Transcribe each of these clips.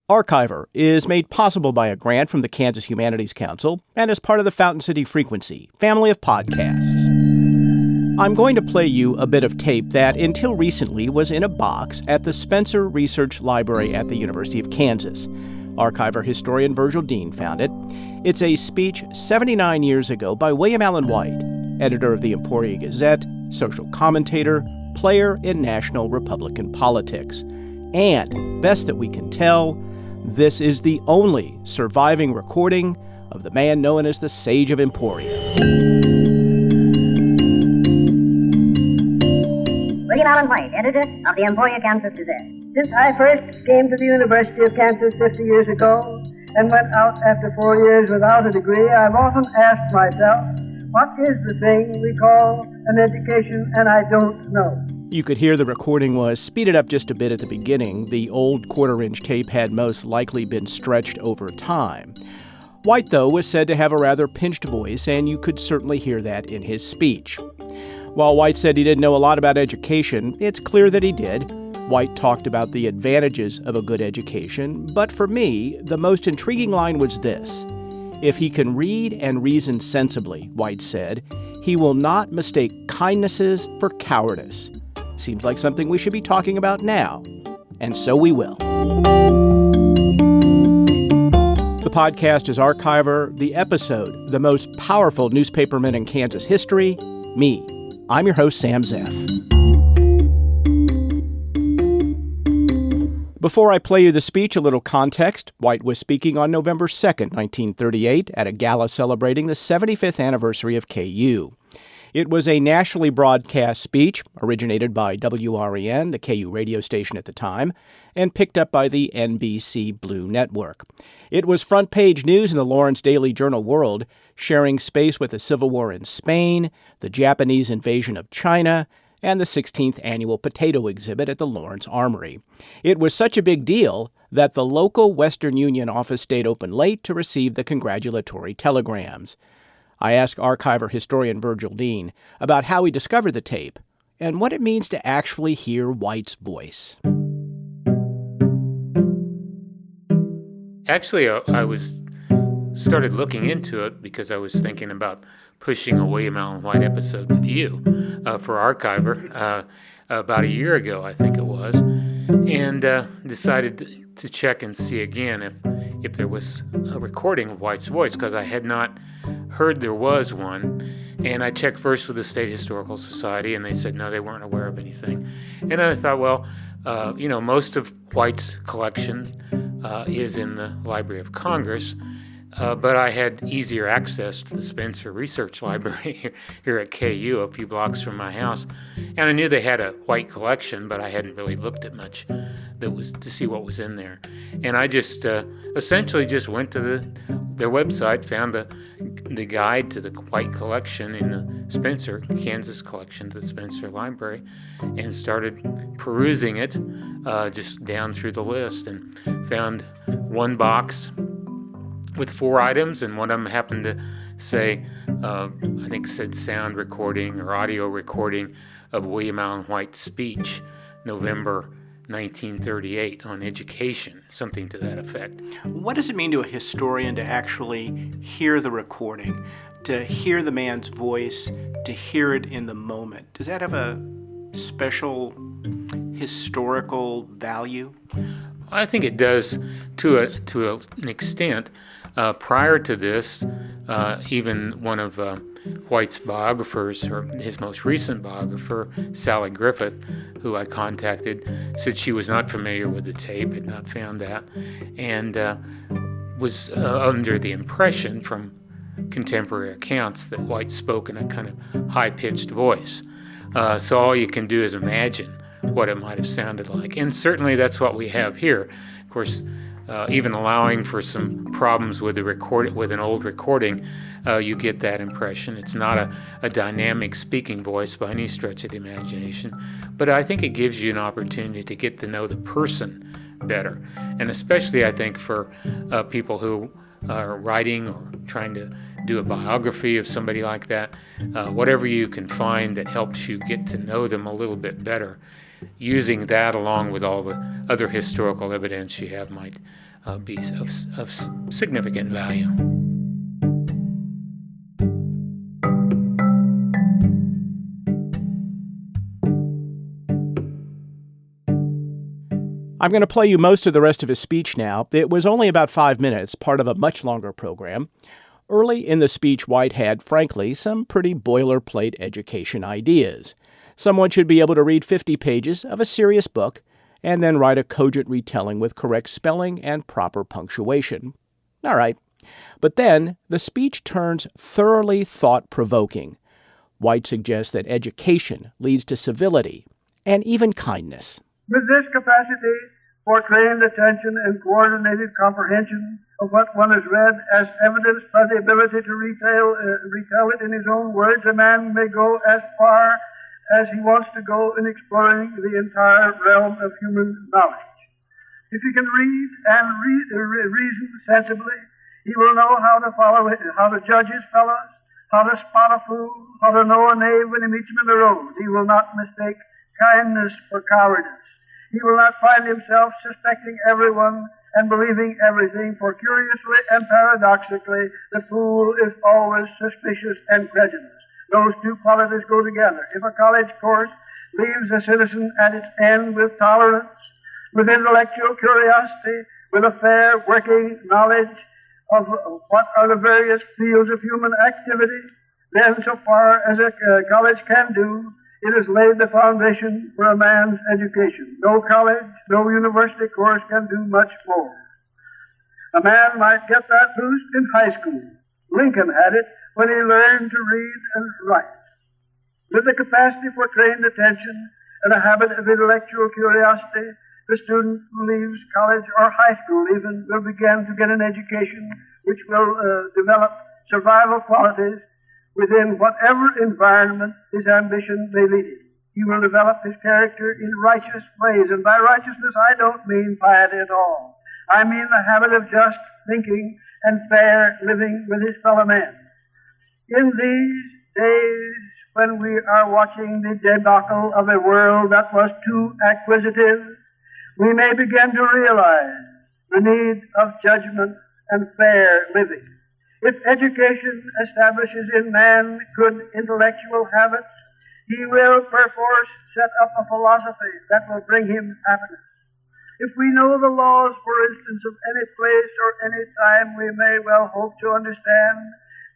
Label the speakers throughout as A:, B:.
A: Archiver is made possible by a grant from the Kansas Humanities Council and is part of the Fountain City Frequency family of podcasts. I'm going to play you a bit of tape that, until recently, was in a box at the Spencer Research Library at the University of Kansas. Archiver historian Virgil Dean found it. It's a speech 79 years ago by William Allen White, editor of the Emporia Gazette, social commentator, player in national Republican politics. And, best that we can tell, this is the only surviving recording of the man known as the Sage of Emporia.
B: William Allen White, editor of the Emporia, Kansas Gazette.
C: Since I first came to the University of Kansas 50 years ago and went out after 4 years without a degree, I've often asked myself, what is the thing we call an education, and I don't know.
A: You could hear the recording was speeded up just a bit at the beginning. The old quarter-inch tape had most likely been stretched over time. White, though, was said to have a rather pinched voice, and you could certainly hear that in his speech. While White said he didn't know a lot about education, it's clear that he did. White talked about the advantages of a good education, but for me, the most intriguing line was this. If he can read and reason sensibly, White said, he will not mistake kindnesses for cowardice. Seems like something we should be talking about now. And so we will. The podcast is Archiver, the episode, the most powerful newspaperman in Kansas history, me. I'm your host, Sam Zeff. Before I play you the speech, a little context. White was speaking on November 2nd, 1938, at a gala celebrating the 75th anniversary of KU. It was a nationally broadcast speech, originated by WREN, the KU radio station at the time, and picked up by the NBC Blue Network. It was front-page news in the Lawrence Daily Journal-World, sharing space with the Civil War in Spain, the Japanese invasion of China, and the 16th annual potato exhibit at the Lawrence Armory. It was such a big deal that the local Western Union office stayed open late to receive the congratulatory telegrams. I asked Archiver historian Virgil Dean about how he discovered the tape and what it means to actually hear White's voice.
D: Actually, I started looking into it because I was thinking about pushing a William Allen White episode with you for Archiver about a year ago, I think it was, and decided to check and see again if there was a recording of White's voice, because I had not heard there was one. And I checked first with the State Historical Society, and they said no, they weren't aware of anything. And then I thought, well, most of White's collection is in the Library of Congress, but I had easier access to the Spencer Research Library here at KU, a few blocks from my house. And I knew they had a White collection, but I hadn't really looked at much that was to see what was in there. And I just essentially just went to their website, found the guide to the White collection in the Spencer, Kansas collection to the Spencer Library, and started perusing it just down through the list, and found one box with 4 items, and one of them happened to say, I think said sound recording or audio recording of William Allen White's speech, November 1938, on education, something to that effect.
A: What does it mean to a historian to actually hear the recording, to hear the man's voice, to hear it in the moment? Does that have a special historical value?
D: I think it does to an extent. Prior to this, even one of White's biographers, or his most recent biographer, Sally Griffith, who I contacted, said she was not familiar with the tape, had not found that, and was under the impression from contemporary accounts that White spoke in a kind of high-pitched voice. So all you can do is imagine what it might have sounded like. And certainly that's what we have here. Of course, even allowing for some problems with with an old recording, you get that impression. It's not a dynamic speaking voice by any stretch of the imagination, but I think it gives you an opportunity to get to know the person better. And especially, I think, for people who are writing or trying to do a biography of somebody like that, whatever you can find that helps you get to know them a little bit better, using that along with all the other historical evidence you have might be of significant value.
A: I'm going to play you most of the rest of his speech now. It was only about 5 minutes, part of a much longer program. Early in the speech, White had, frankly, some pretty boilerplate education ideas. Someone should be able to read 50 pages of a serious book and then write a cogent retelling with correct spelling and proper punctuation. All right. But then the speech turns thoroughly thought-provoking. White suggests that education leads to civility and even kindness.
C: With this capacity for trained attention and coordinated comprehension of what one has read as evidenced by the ability to retell it in his own words, a man may go as far as he wants to go in exploring the entire realm of human knowledge. If he can read and reason sensibly, he will know how to follow it, how to judge his fellows, how to spot a fool, how to know a knave when he meets him in the road. He will not mistake kindness for cowardice. He will not find himself suspecting everyone and believing everything, for curiously and paradoxically, the fool is always suspicious and credulous. Those two qualities go together. If a college course leaves a citizen at its end with tolerance, with intellectual curiosity, with a fair working knowledge of what are the various fields of human activity, then so far as a college can do, it has laid the foundation for a man's education. No college, no university course can do much more. A man might get that boost in high school. Lincoln had it when he learned to read and write. With the capacity for trained attention and a habit of intellectual curiosity, the student who leaves college or high school even will begin to get an education which will develop survival qualities within whatever environment his ambition may lead him. He will develop his character in righteous ways, and by righteousness I don't mean piety at all. I mean the habit of just thinking and fair living with his fellow men. In these days when we are watching the debacle of a world that was too acquisitive, we may begin to realize the need of judgment and fair living. If education establishes in man good intellectual habits, he will perforce set up a philosophy that will bring him happiness. If we know the laws, for instance, of any place or any time, we may well hope to understand,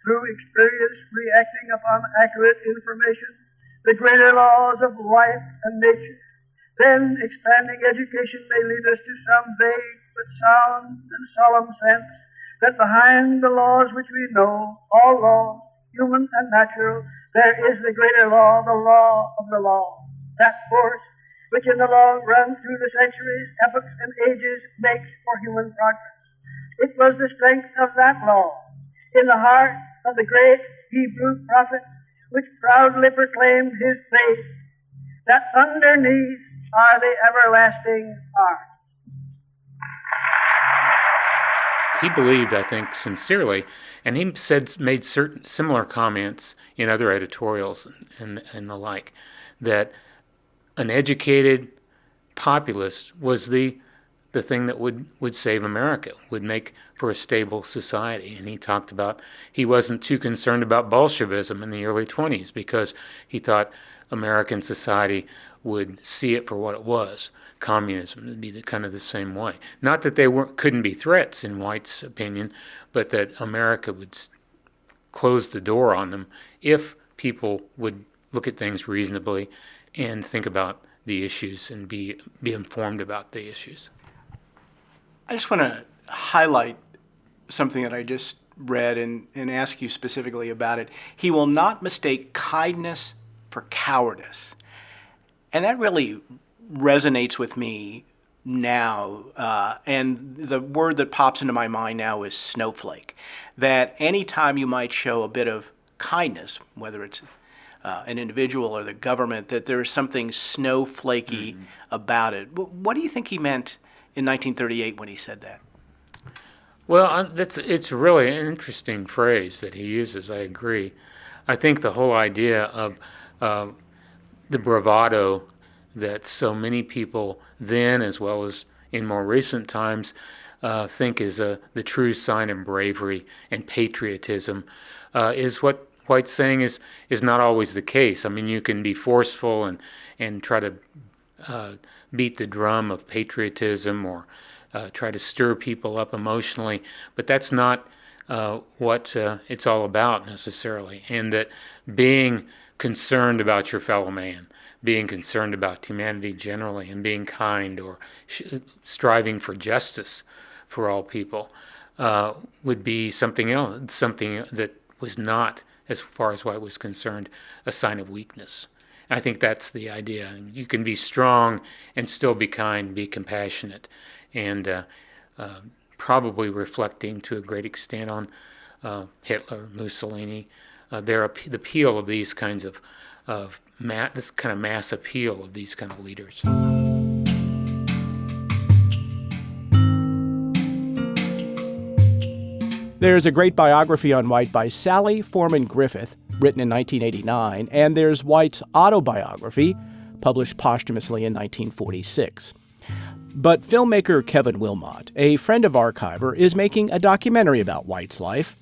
C: through experience reacting upon accurate information, the greater laws of life and nature. Then expanding education may lead us to some vague but sound and solemn sense that behind the laws which we know, all laws, human and natural, there is the greater law, the law of the law. That force which in the long run through the centuries, epochs, and ages makes for human progress. It was the strength of that law in the heart of the great Hebrew prophet which proudly proclaimed his faith that underneath are the everlasting arms.
D: He believed, I think, sincerely, and he made certain similar comments in other editorials and the like, that an educated populace was the thing that would save America, would make for a stable society. And he talked about he wasn't too concerned about Bolshevism in the early 1920s because he thought American society would see it for what it was. Communism would be kind of the same way. Not that they couldn't be threats, in White's opinion, but that America would close the door on them if people would look at things reasonably and think about the issues and be informed about the issues.
A: I just want to highlight something that I just read and ask you specifically about it. He will not mistake kindness for cowardice. And that really resonates with me now. And the word that pops into my mind now is snowflake. That anytime you might show a bit of kindness, whether it's an individual or the government, that there's something snowflakey about it. What do you think he meant in 1938 when he said that?
D: Well, it's really an interesting phrase that he uses. I agree. I think the whole idea of the bravado that so many people then, as well as in more recent times, think is the true sign of bravery and patriotism, is what White's saying is not always the case. I mean, you can be forceful and try to beat the drum of patriotism or try to stir people up emotionally, but that's not what it's all about necessarily. And that being concerned about your fellow man, being concerned about humanity generally, and being kind or striving for justice for all people would be something else, something that was not, as far as White was concerned, a sign of weakness. I think that's the idea. You can be strong and still be kind, be compassionate, and probably reflecting to a great extent on Hitler, Mussolini, the appeal of these kinds of this kind of mass appeal of these kind of leaders.
A: There's a great biography on White by Sally Foreman Griffith, written in 1989, and there's White's autobiography, published posthumously in 1946. But filmmaker Kevin Wilmot, a friend of Archiver, is making a documentary about White's life.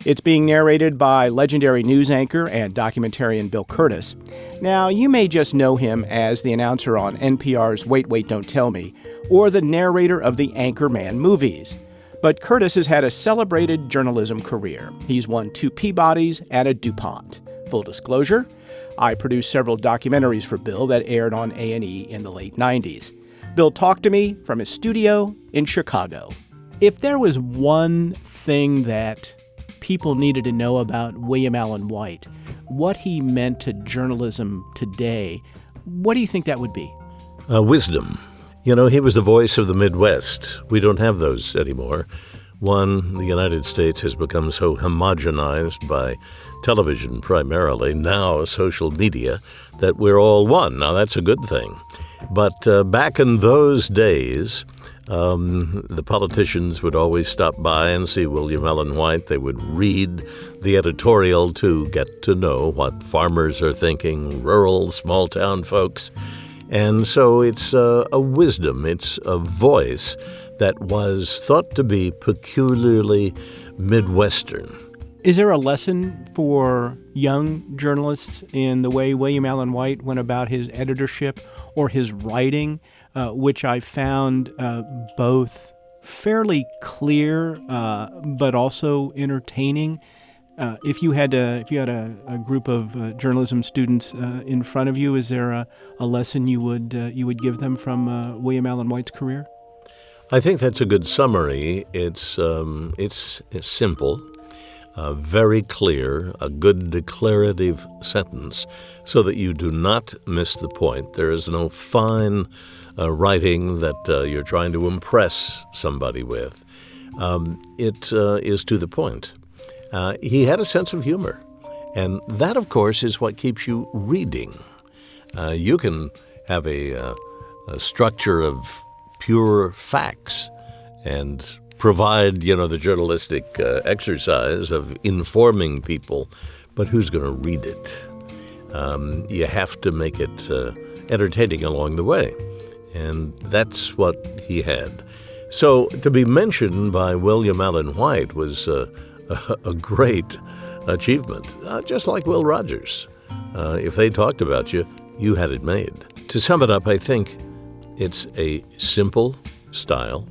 A: It's being narrated by legendary news anchor and documentarian Bill Curtis. Now, you may just know him as the announcer on NPR's Wait, Wait, Don't Tell Me, or the narrator of the Anchorman movies. But Curtis has had a celebrated journalism career. He's won 2 Peabodys and a DuPont. Full disclosure, I produced several documentaries for Bill that aired on A&E in the late 90s. Bill talked to me from his studio in Chicago. If there was one thing that people needed to know about William Allen White, what he meant to journalism today, what do you think that would be?
E: Wisdom. You know, he was the voice of the Midwest. We don't have those anymore. One, the United States has become so homogenized by television primarily, now social media, that we're all one. Now, that's a good thing. But back in those days, the politicians would always stop by and see William Allen White. They would read the editorial to get to know what farmers are thinking, rural, small-town folks. And so it's a wisdom, it's a voice that was thought to be peculiarly Midwestern.
A: Is there a lesson for young journalists in the way William Allen White went about his editorship or his writing, which I found both fairly clear but also entertaining? If you had a group of journalism students in front of you, is there a lesson you would give them from William Allen White's career?
E: I think that's a good summary. It's simple, very clear, a good declarative sentence, so that you do not miss the point. There is no fine writing that you're trying to impress somebody with. It is to the point. He had a sense of humor, and that, of course, is what keeps you reading. You can have a structure of pure facts and provide, the journalistic exercise of informing people, but who's going to read it? You have to make it entertaining along the way, and that's what he had. So to be mentioned by William Allen White was a great achievement, just like Will Rogers. If they talked about you, you had it made. To sum it up, I think it's a simple style,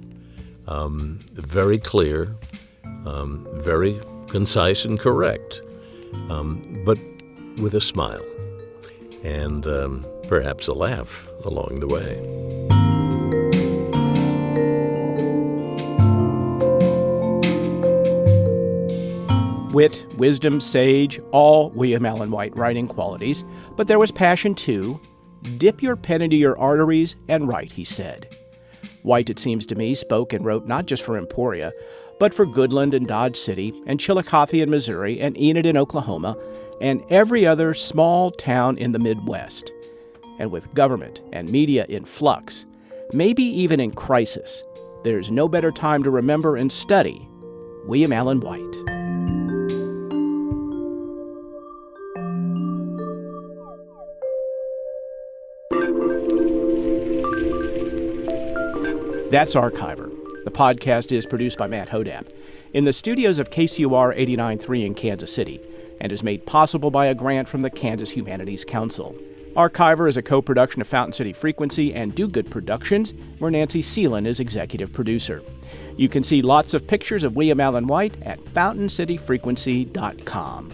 E: very clear, very concise and correct, but with a smile and perhaps a laugh along the way.
A: Wit, wisdom, sage, all William Allen White writing qualities, but there was passion too. Dip your pen into your arteries and write, he said. White, it seems to me, spoke and wrote not just for Emporia, but for Goodland and Dodge City, and Chillicothe in Missouri, and Enid in Oklahoma, and every other small town in the Midwest. And with government and media in flux, maybe even in crisis, there's no better time to remember and study William Allen White. That's Archiver, the podcast is produced by Matt Hodap in the studios of KCUR 89.3 in Kansas City and is made possible by a grant from the Kansas Humanities Council. Archiver is a co-production of Fountain City Frequency and Do Good Productions, where Nancy Seelan is executive producer. You can see lots of pictures of William Allen White at FountainCityFrequency.com.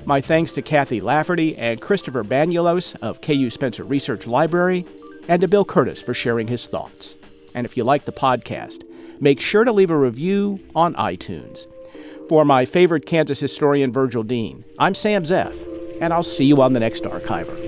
A: My thanks to Kathy Lafferty and Christopher Banulos of KU Spencer Research Library, and to Bill Curtis for sharing his thoughts. And if you like the podcast, make sure to leave a review on iTunes. For my favorite Kansas historian, Virgil Dean, I'm Sam Zeff, and I'll see you on the next Archiver.